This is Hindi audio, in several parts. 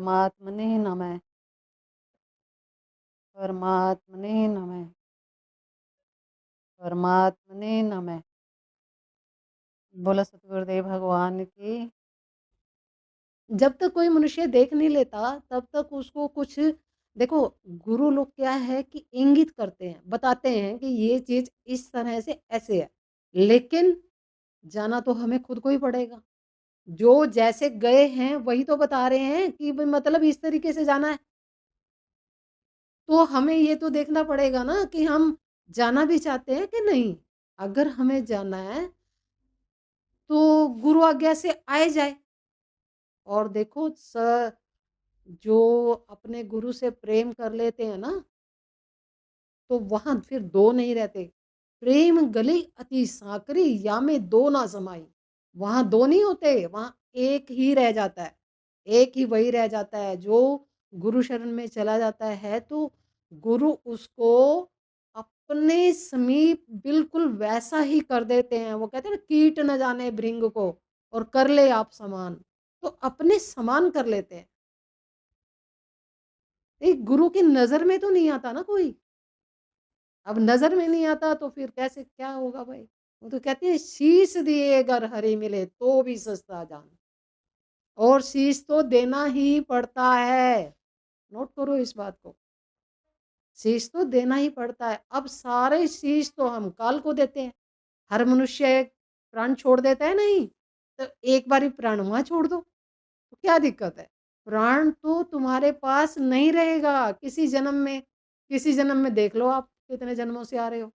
परमात्मने नमः। परमात्मने नमः। परमात्मने नमः। बोलो सतगुरुदेव भगवान की। जब तक कोई मनुष्य देख नहीं लेता तब तक उसको कुछ देखो। गुरु लोग क्या है कि इंगित करते हैं, बताते हैं कि ये चीज इस तरह से ऐसे है, लेकिन जाना तो हमें खुद को ही पड़ेगा। जो जैसे गए हैं वही तो बता रहे हैं कि भाई मतलब इस तरीके से जाना है। तो हमें ये तो देखना पड़ेगा ना कि हम जाना भी चाहते हैं कि नहीं। अगर हमें जाना है तो गुरु आज्ञा से आए जाए। और देखो जो अपने गुरु से प्रेम कर लेते हैं ना, तो वहां फिर दो नहीं रहते। प्रेम गली अति साकरी या में दो ना समाई। वहां दो नहीं होते, वहां एक ही रह जाता है। एक ही वही रह जाता है जो गुरु शरण में चला जाता है। तो गुरु उसको अपने समीप बिल्कुल वैसा ही कर देते हैं। वो कहते हैं ना, कीट न जाने भृंग को और कर ले आप समान। तो अपने समान कर लेते हैं। एक गुरु की नजर में तो नहीं आता ना कोई। अब नजर में नहीं आता तो फिर कैसे क्या होगा भाई। वो तो कहते हैं शीश दिए अगर हरि मिले तो भी सस्ता जान। और शीश तो देना ही पड़ता है। नोट करो इस बात को। शीश तो देना ही पड़ता है। अब सारे शीश तो हम काल को देते हैं। हर मनुष्य एक प्राण छोड़ देता है नहीं। तो एक बारी प्राण वहां छोड़ दो तो क्या दिक्कत है। प्राण तो तुम्हारे पास नहीं रहेगा किसी जन्म में। किसी जन्म में देख लो आप कितने जन्मों से आ रहे हो।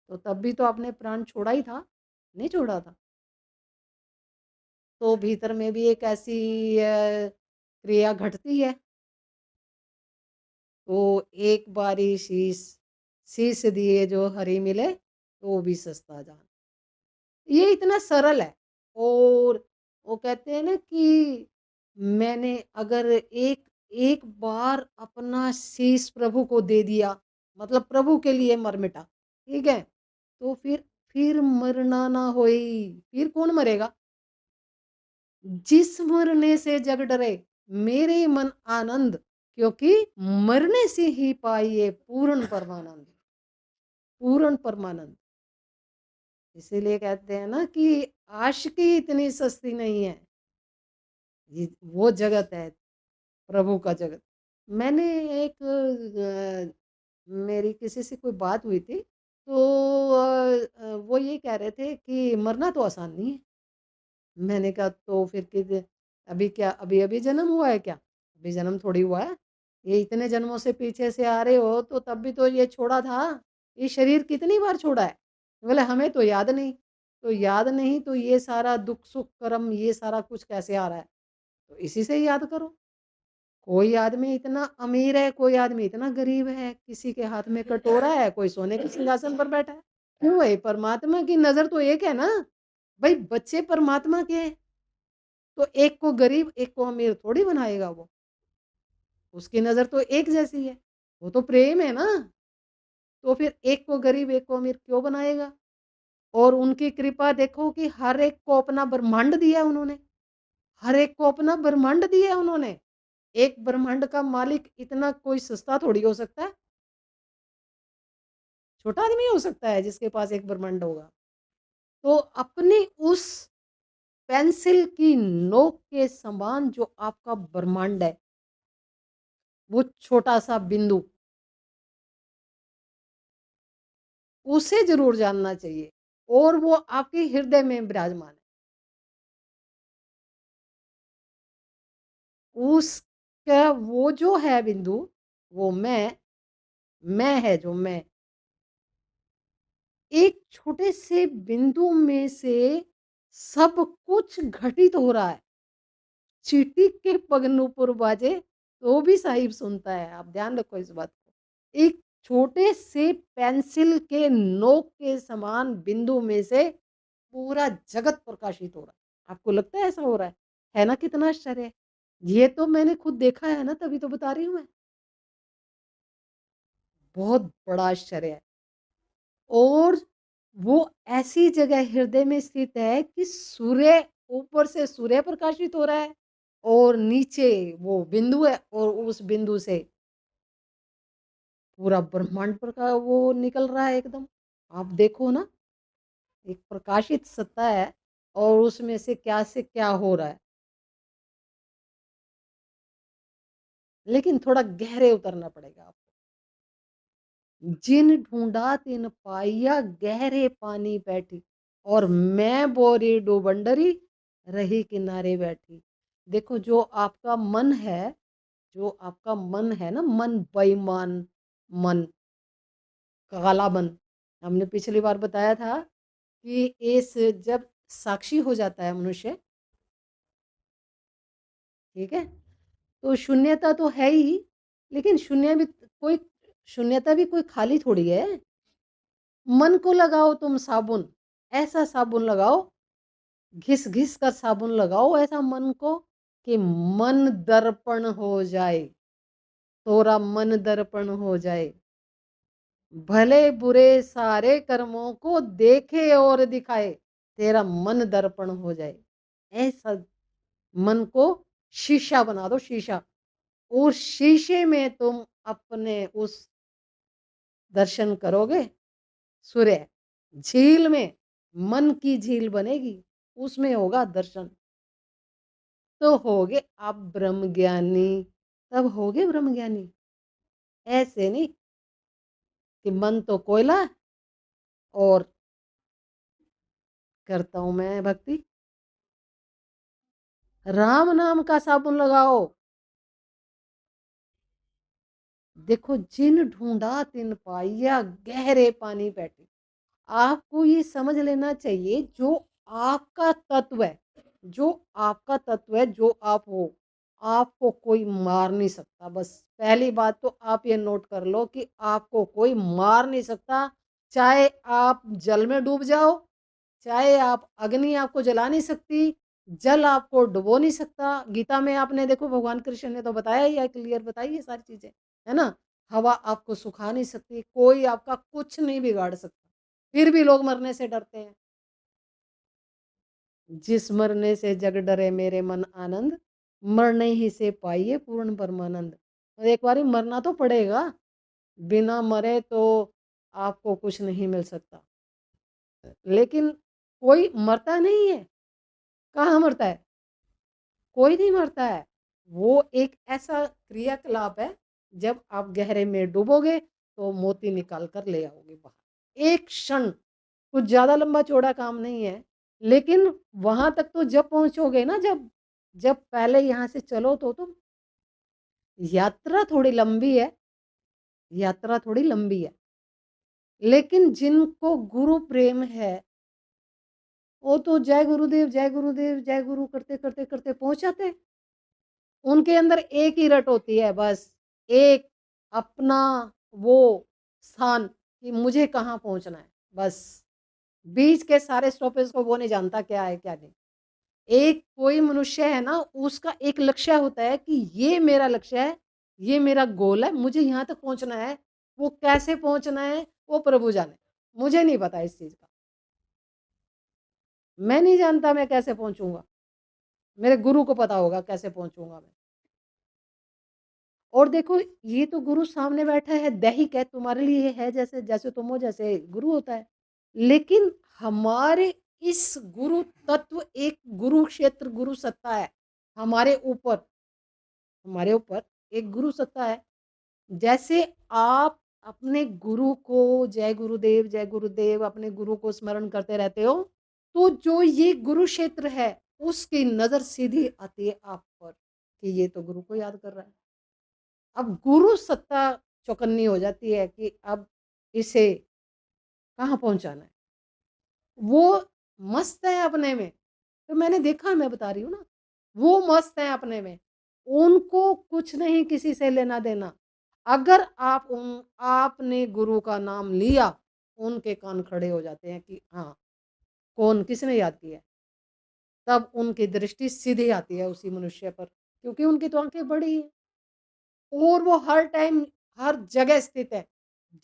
तो तब भी तो आपने प्राण छोड़ा ही था, नहीं छोड़ा था। तो भीतर में भी एक ऐसी क्रिया घटती है। तो एक बारी शीश शीश दिए जो हरि मिले तो भी सस्ता जान। ये इतना सरल है। और वो कहते हैं ना कि मैंने अगर एक एक बार अपना शीश प्रभु को दे दिया, मतलब प्रभु के लिए मर मिटा, ठीक है। तो फिर मरना ना होई। फिर कौन मरेगा। जिस मरने से जग डरे मेरे मन आनंद, क्योंकि मरने से ही पाइए पूर्ण परमानंद। पूर्ण परमानंद। इसीलिए कहते हैं ना कि आशिकी इतनी सस्ती नहीं है। ये वो जगत है, प्रभु का जगत। मैंने एक मेरी किसी से कोई बात हुई थी। तो वो ये कह रहे थे कि मरना तो आसान नहीं है। मैंने कहा तो फिर कि अभी क्या अभी अभी जन्म हुआ है क्या। अभी जन्म थोड़ी हुआ है। ये इतने जन्मों से पीछे से आ रहे हो तो तब भी तो ये छोड़ा था। ये शरीर कितनी बार छोड़ा है। बोले हमें तो याद नहीं। तो याद नहीं तो ये सारा दुख सुख कर्म ये सारा कुछ कैसे आ रहा है। तो इसी से ही याद करो। कोई आदमी इतना अमीर है, कोई आदमी इतना गरीब है, किसी के हाथ में कटोरा है, कोई सोने के सिंहासन पर बैठा है। क्यों भाई, परमात्मा की नजर तो एक है ना। भाई बच्चे परमात्मा के हैं। तो एक को गरीब एक को अमीर थोड़ी बनाएगा वो। उसकी नजर तो एक जैसी है। वो तो प्रेम है ना। तो फिर एक को गरीब एक को अमीर क्यों बनाएगा। और उनकी कृपा देखो कि हर एक को अपना ब्रह्मांड दिया उन्होंने। हर एक को अपना ब्रह्मांड दिया उन्होंने। एक ब्रह्मांड का मालिक इतना कोई सस्ता थोड़ी हो सकता है। छोटा आदमी हो सकता है जिसके पास एक ब्रह्मांड होगा। तो अपनी उस पेंसिल की नोक के समान जो आपका ब्रह्मांड है, वो छोटा सा बिंदु, उसे जरूर जानना चाहिए। और वो आपके हृदय में विराजमान है। उसका वो जो है बिंदु, वो मैं है जो मैं। एक छोटे से बिंदु में से सब कुछ घटित हो रहा है। चींटी के पगनुपुर बाजे तो भी साहिब सुनता है। आप ध्यान रखो इस बात को। एक छोटे से पेंसिल के नोक के समान बिंदु में से पूरा जगत प्रकाशित हो रहा है। आपको लगता है ऐसा हो रहा है ना। कितना आश्चर्य है। ये तो मैंने खुद देखा है ना, तभी तो बता रही हूँ मैं। बहुत बड़ा आश्चर्य है। और वो ऐसी जगह हृदय में स्थित है कि सूर्य ऊपर से सूर्य प्रकाशित हो रहा है। और नीचे वो बिंदु है और उस बिंदु से पूरा ब्रह्मांड पर का वो निकल रहा है एकदम। आप देखो ना, एक प्रकाशित सत्ता है और उसमें से क्या हो रहा है। लेकिन थोड़ा गहरे उतरना पड़ेगा आपको। जिन ढूंढा तिन पाइया गहरे पानी बैठी, और मैं बोरी डूबंडरी रही किनारे बैठी। देखो जो आपका मन है, जो आपका मन है ना, मन बेईमान मन, काला मन। हमने पिछली बार बताया था कि इस जब साक्षी हो जाता है मनुष्य, ठीक है, तो शून्यता तो है ही, लेकिन शून्यता भी कोई खाली थोड़ी है। मन को लगाओ तुम साबुन, ऐसा साबुन लगाओ, घिस घिस कर साबुन लगाओ ऐसा मन को कि मन दर्पण हो जाए, तोरा मन दर्पण हो जाए, भले बुरे सारे कर्मों को देखे और दिखाए, तेरा मन दर्पण हो जाए। ऐसा मन को शीशा बना दो, शीशा। उस शीशे में तुम अपने उस दर्शन करोगे, सूर्य झील में, मन की झील बनेगी, उसमें होगा दर्शन, तो होगे आप ब्रह्म ज्ञानी। तब होगे ब्रह्म ज्ञानी। ऐसे नहीं कि मन तो कोयला और करता हूं मैं भक्ति। राम नाम का साबुन लगाओ। देखो जिन ढूंढा तिन पाइया गहरे पानी बैठी। आपको ये समझ लेना चाहिए, जो आपका तत्व है, जो आपका तत्व है, जो आप हो, आपको कोई मार नहीं सकता। बस पहली बात तो आप ये नोट कर लो कि आपको कोई मार नहीं सकता। चाहे आप जल में डूब जाओ, चाहे आप अग्नि आपको जला नहीं सकती, जल आपको डुबो नहीं सकता। गीता में आपने देखो भगवान कृष्ण ने तो बताया ही है, क्लियर बताई ये सारी चीजें, है ना। हवा आपको सुखा नहीं सकती, कोई आपका कुछ नहीं बिगाड़ सकता, फिर भी लोग मरने से डरते हैं। जिस मरने से जग डरे मेरे मन आनंद, मरने ही से पाइए पूर्ण परमानंद। और एक बार मरना तो पड़ेगा, बिना मरे तो आपको कुछ नहीं मिल सकता। लेकिन कोई मरता नहीं है। कहाँ मरता है? कोई नहीं मरता है। वो एक ऐसा क्रियाकलाप है, जब आप गहरे में डूबोगे तो मोती निकाल कर ले आओगे बाहर, एक क्षण। कुछ ज्यादा लंबा चौड़ा काम नहीं है, लेकिन वहां तक तो जब पहुंचोगे ना, जब जब पहले यहां से चलो तो तुम, यात्रा थोड़ी लंबी है, यात्रा थोड़ी लंबी है, लेकिन जिनको गुरु प्रेम है, वो तो जय गुरुदेव जय गुरुदेव जय गुरु करते करते करते पहुंच जाते हैं। उनके अंदर एक ही रट होती है बस, एक अपना वो स्थान कि मुझे कहाँ पहुंचना है, बस। बीच के सारे स्टॉपेज को वो नहीं जानता क्या है क्या नहीं। एक कोई मनुष्य है ना, उसका एक लक्ष्य होता है कि ये मेरा लक्ष्य है, ये मेरा गोल है, मुझे यहाँ तक पहुंचना है। वो कैसे पहुंचना है वो प्रभु जाने, मुझे नहीं पता इस चीज का। मैं नहीं जानता मैं कैसे पहुंचूंगा, मेरे गुरु को पता होगा कैसे पहुंचूंगा मैं। और देखो, ये तो गुरु सामने बैठा है, दैहिक है, तुम्हारे लिए है, जैसे जैसे तुम हो जैसे गुरु होता है। लेकिन हमारे इस गुरु तत्व, एक गुरु क्षेत्र, गुरु सत्ता है हमारे ऊपर, हमारे ऊपर एक गुरु सत्ता है। जैसे आप अपने गुरु को जय गुरुदेव अपने गुरु को स्मरण करते रहते हो, तो जो ये गुरु क्षेत्र है, उसकी नजर सीधी आती है आप पर कि ये तो गुरु को याद कर रहा है। अब गुरु सत्ता चौकन्नी हो जाती है कि अब इसे कहाँ पहुंचाना है। वो मस्त है अपने में। तो मैंने देखा, मैं बता रही हूँ ना, वो मस्त है अपने में, उनको कुछ नहीं किसी से लेना देना। अगर आपने गुरु का नाम लिया, उनके कान खड़े हो जाते हैं कि हाँ, कौन किसने याद किया है। तब उनकी दृष्टि सीधी आती है उसी मनुष्य पर, क्योंकि उनकी तो आंखें बड़ी हैं और वो हर टाइम हर जगह स्थित है।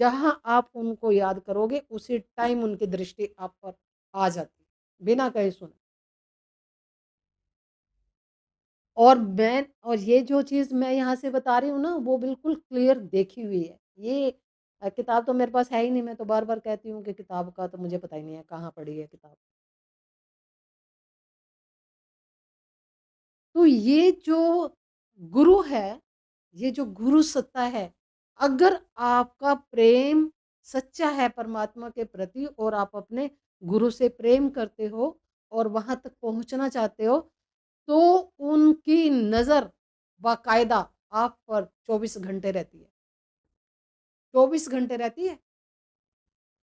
जहां आप उनको याद करोगे, उसी टाइम उनकी दृष्टि आप पर आ जाती है, बिना कहे सुने। और ये जो चीज़ मैं यहाँ से बता रही हूँ ना, वो बिल्कुल क्लियर देखी हुई है। ये किताब तो मेरे पास है ही नहीं, मैं तो बार-बार कहती हूँ कि किताब का तो मुझे पता ही नहीं है, कहाँ पड़ी है किताब। तो ये जो गुरु है, ये जो गुरु सत्ता है, अगर आपका प्रेम सच्चा है परमात्मा के प्रति और आप अपने गुरु से प्रेम करते हो और वहाँ तक पहुँचना चाहते हो, तो उनकी नज़र बाकायदा आप पर 24 घंटे रहती है। 24 घंटे रहती है।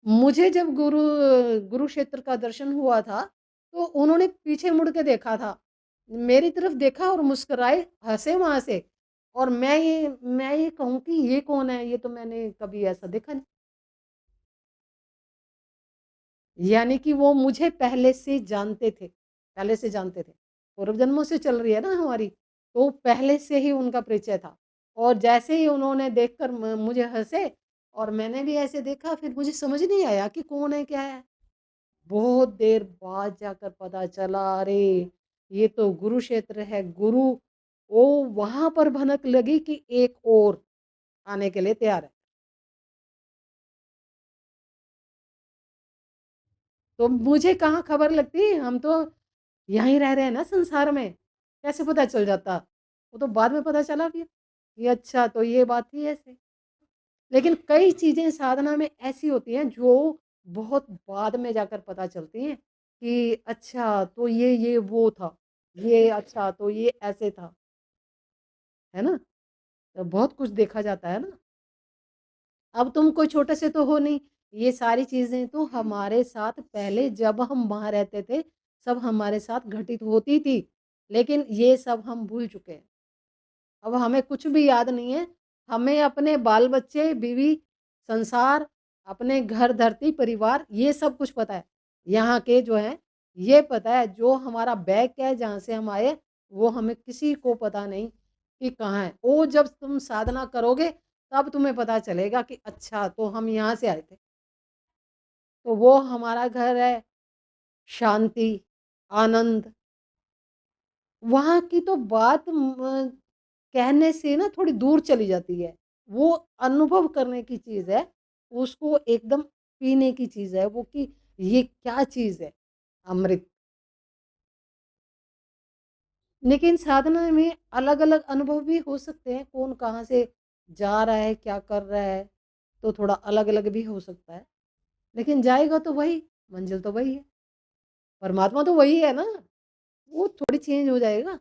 मुझे जब गुरुक्षेत्र का दर्शन हुआ था, तो उन्होंने पीछे मुड़ के देखा था। मेरी तरफ देखा और मुस्कुराए, हँसे वहाँ से और मैं ये कहूँ कि ये कौन है? ये तो मैंने कभी ऐसा देखा नहीं। यानी कि वो मुझे पहले से जानते थे, पहले से जानते थे। पूर्व जन्मों से चल रही है ना हमारी, तो पहले से ही उनका परिचय था। और जैसे ही उन्होंने देखकर मुझे हँसे और मैंने भी ऐसे देखा, फिर मुझे समझ नहीं आया कि कौन है, क्या है? बहुत देर बाद जाकर पता चला, अरे! ये तो गुरुक्षेत्र है, गुरु ओ वहाँ पर भनक लगी कि एक और आने के लिए तैयार है। तो मुझे कहाँ खबर लगती, हम तो यहीं रह रहे हैं ना संसार में, कैसे पता चल जाता? वो तो बाद में पता चला फिर, कि अच्छा तो ये बात थी ऐसे। लेकिन कई चीज़ें साधना में ऐसी होती हैं जो बहुत बाद में जाकर पता चलती हैं, कि अच्छा तो ये वो था, ये अच्छा तो ये ऐसे था, है ना? तो बहुत कुछ देखा जाता है ना। अब तुम कोई छोटे से तो हो नहीं, ये सारी चीज़ें तो हमारे साथ पहले जब हम वहाँ रहते थे, सब हमारे साथ घटित होती थी। लेकिन ये सब हम भूल चुके हैं। अब हमें कुछ भी याद नहीं है। हमें अपने बाल-बच्चे, बीवी, संसार, अपने घर, धरती, परिवार ये सब कुछ पता है। यहाँ के जो हैं, ये पता है जो हमारा बैक है जहाँ से हम आए, वो हमें किसी को पता नहीं कि कहाँ है। वो जब तुम साधना करोगे, तब तुम्हें पता चलेगा कि अच्छा तो हम यहाँ से आए थे। तो वो हमारा घर है, शांति, आनंद। वहाँ की तो बात कहने से ना थोड़ी दूर चली जाती है। वो अनुभव करने की चीज़ है, उसको एकदम पीने की चीज़ है वो कि ये क्या चीज़ है, अमृत। लेकिन साधना में अलग-अलग अनुभव भी हो सकते हैं, कौन कहाँ से जा रहा है, क्या कर रहा है, तो थोड़ा अलग-अलग भी हो सकता है। लेकिन जाएगा तो वही, मंज़िल तो वही है, परमात्मा तो वही है ना, वो थोड़ी चेंज हो जाएगा।